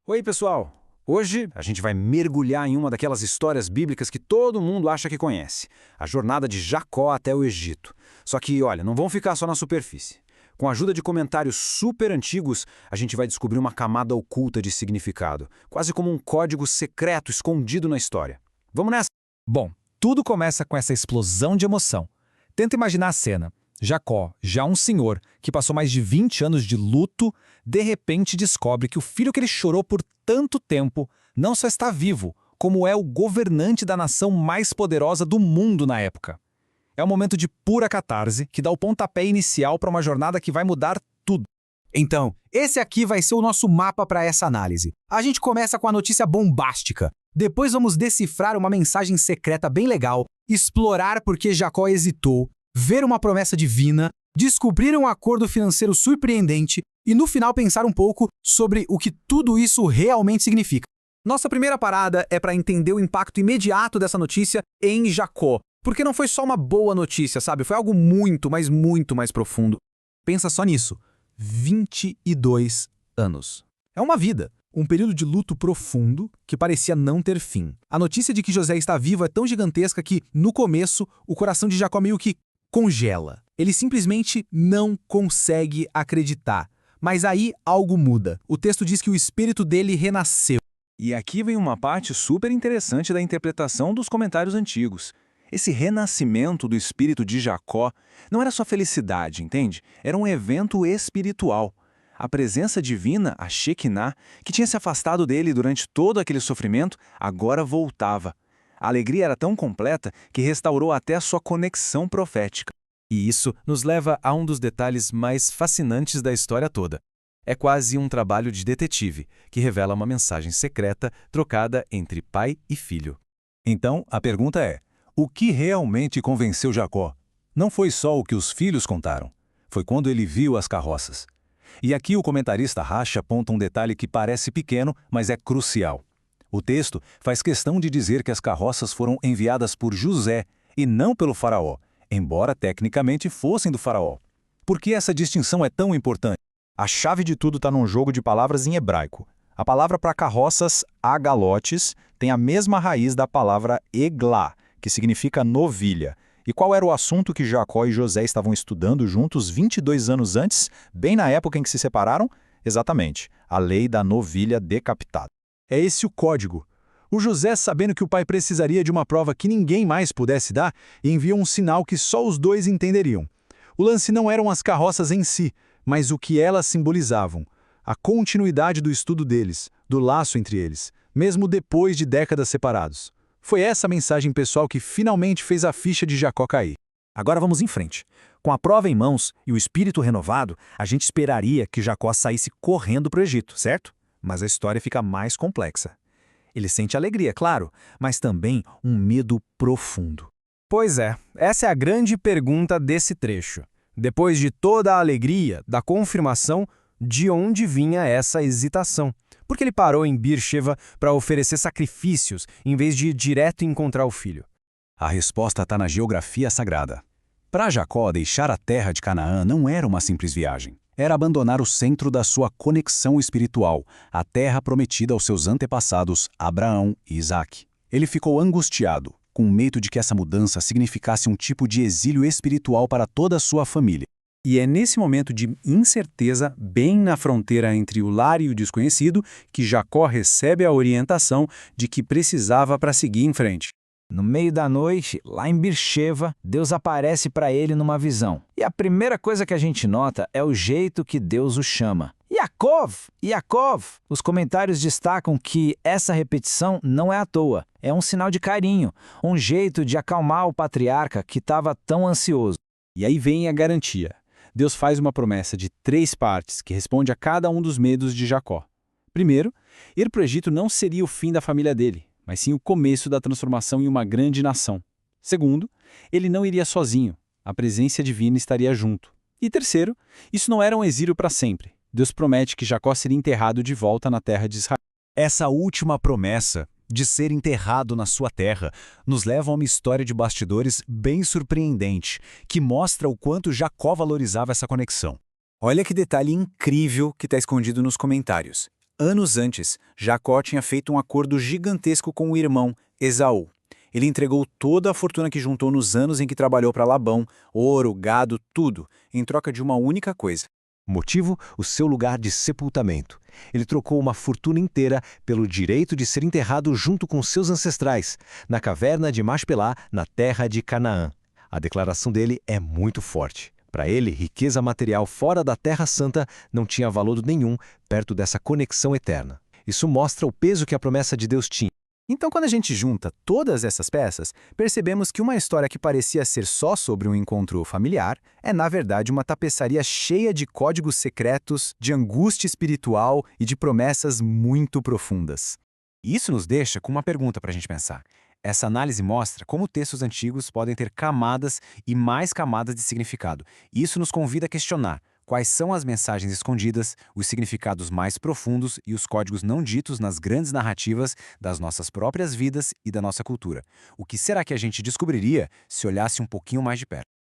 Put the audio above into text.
Oi, pessoal! Hoje a gente vai mergulhar em uma daquelas histórias bíblicas que todo mundo acha que conhece, a jornada de Jacó até o Egito. Só que, olha, não vão ficar só na superfície. Com a ajuda de comentários super antigos, a gente vai descobrir uma camada oculta de significado, quase como um código secreto escondido na história. Vamos nessa? Bom, tudo começa com essa explosão de emoção. Tenta imaginar a cena. Jacó, já um senhor que passou mais de 20 anos de luto, de repente descobre que o filho que ele chorou por tanto tempo não só está vivo, como é o governante da nação mais poderosa do mundo na época. É um momento de pura catarse que dá o pontapé inicial para uma jornada que vai mudar tudo. Então, esse aqui vai ser o nosso mapa para essa análise. A gente começa com a notícia bombástica. Depois vamos decifrar uma mensagem secreta bem legal, explorar por que Jacó hesitou, ver uma promessa divina, descobrir um acordo financeiro surpreendente e, no final, pensar um pouco sobre o que tudo isso realmente significa. Nossa primeira parada é para entender o impacto imediato dessa notícia em Jacó, porque não foi só uma boa notícia, sabe? Foi algo muito, mas muito mais profundo. Pensa só nisso. 22 anos. É uma vida. Um período de luto profundo que parecia não ter fim. A notícia de que José está vivo é tão gigantesca que, no começo, o coração de Jacó meio que congela. Ele simplesmente não consegue acreditar. Mas aí algo muda. O texto diz que o espírito dele renasceu. E aqui vem uma parte super interessante da interpretação dos comentários antigos. Esse renascimento do espírito de Jacó não era só felicidade, entende? Era um evento espiritual. A presença divina, a Shekinah, que tinha se afastado dele durante todo aquele sofrimento, agora voltava. A alegria era tão completa que restaurou até a sua conexão profética. E isso nos leva a um dos detalhes mais fascinantes da história toda. É quase um trabalho de detetive, que revela uma mensagem secreta trocada entre pai e filho. Então, a pergunta é: o que realmente convenceu Jacó? Não foi só o que os filhos contaram. Foi quando ele viu as carroças. E aqui o comentarista Rashi aponta um detalhe que parece pequeno, mas é crucial. O texto faz questão de dizer que as carroças foram enviadas por José e não pelo faraó, embora tecnicamente fossem do faraó. Por que essa distinção é tão importante? A chave de tudo está num jogo de palavras em hebraico. A palavra para carroças, agalotes, tem a mesma raiz da palavra eglá, que significa novilha. E qual era o assunto que Jacó e José estavam estudando juntos 22 anos antes, bem na época em que se separaram? Exatamente, a lei da novilha decapitada. É esse o código. O José, sabendo que o pai precisaria de uma prova que ninguém mais pudesse dar, enviou um sinal que só os dois entenderiam. O lance não eram as carroças em si, mas o que elas simbolizavam. A continuidade do estudo deles, do laço entre eles, mesmo depois de décadas separados. Foi essa mensagem pessoal que finalmente fez a ficha de Jacó cair. Agora vamos em frente. Com a prova em mãos e o espírito renovado, a gente esperaria que Jacó saísse correndo para o Egito, certo? Mas a história fica mais complexa. Ele sente alegria, claro, mas também um medo profundo. Pois é, essa é a grande pergunta desse trecho. Depois de toda a alegria, da confirmação, de onde vinha essa hesitação? Por que ele parou em Beer-sheva para oferecer sacrifícios, em vez de ir direto encontrar o filho? A resposta está na geografia sagrada. Para Jacó, deixar a terra de Canaã não era uma simples viagem. Era abandonar o centro da sua conexão espiritual, a terra prometida aos seus antepassados, Abraão e Isaque. Ele ficou angustiado, com medo de que essa mudança significasse um tipo de exílio espiritual para toda a sua família. E é nesse momento de incerteza, bem na fronteira entre o lar e o desconhecido, que Jacó recebe a orientação de que precisava para seguir em frente. No meio da noite, lá em Beer-sheva, Deus aparece para ele numa visão. E a primeira coisa que a gente nota é o jeito que Deus o chama. Yaakov! Yaakov! Os comentários destacam que essa repetição não é à toa. É um sinal de carinho, um jeito de acalmar o patriarca que estava tão ansioso. E aí vem a garantia. Deus faz uma promessa de 3 partes que responde a cada um dos medos de Jacó. Primeiro, ir para o Egito não seria o fim da família dele, mas sim o começo da transformação em uma grande nação. Segundo, ele não iria sozinho, a presença divina estaria junto. E terceiro, isso não era um exílio para sempre. Deus promete que Jacó seria enterrado de volta na terra de Israel. Essa última promessa de ser enterrado na sua terra, nos levam a uma história de bastidores bem surpreendente, que mostra o quanto Jacó valorizava essa conexão. Olha que detalhe incrível que está escondido nos comentários. Anos antes, Jacó tinha feito um acordo gigantesco com o irmão, Esaú. Ele entregou toda a fortuna que juntou nos anos em que trabalhou para Labão, ouro, gado, tudo, em troca de uma única coisa. Motivo: o seu lugar de sepultamento. Ele trocou uma fortuna inteira pelo direito de ser enterrado junto com seus ancestrais, na caverna de Machpelá, na terra de Canaã. A declaração dele é muito forte. Para ele, riqueza material fora da Terra Santa não tinha valor nenhum perto dessa conexão eterna. Isso mostra o peso que a promessa de Deus tinha. Então, quando a gente junta todas essas peças, percebemos que uma história que parecia ser só sobre um encontro familiar é, na verdade, uma tapeçaria cheia de códigos secretos, de angústia espiritual e de promessas muito profundas. Isso nos deixa com uma pergunta para a gente pensar. Essa análise mostra como textos antigos podem ter camadas e mais camadas de significado. Isso nos convida a questionar quais são as mensagens escondidas, os significados mais profundos e os códigos não ditos nas grandes narrativas das nossas próprias vidas e da nossa cultura. O que será que a gente descobriria se olhasse um pouquinho mais de perto?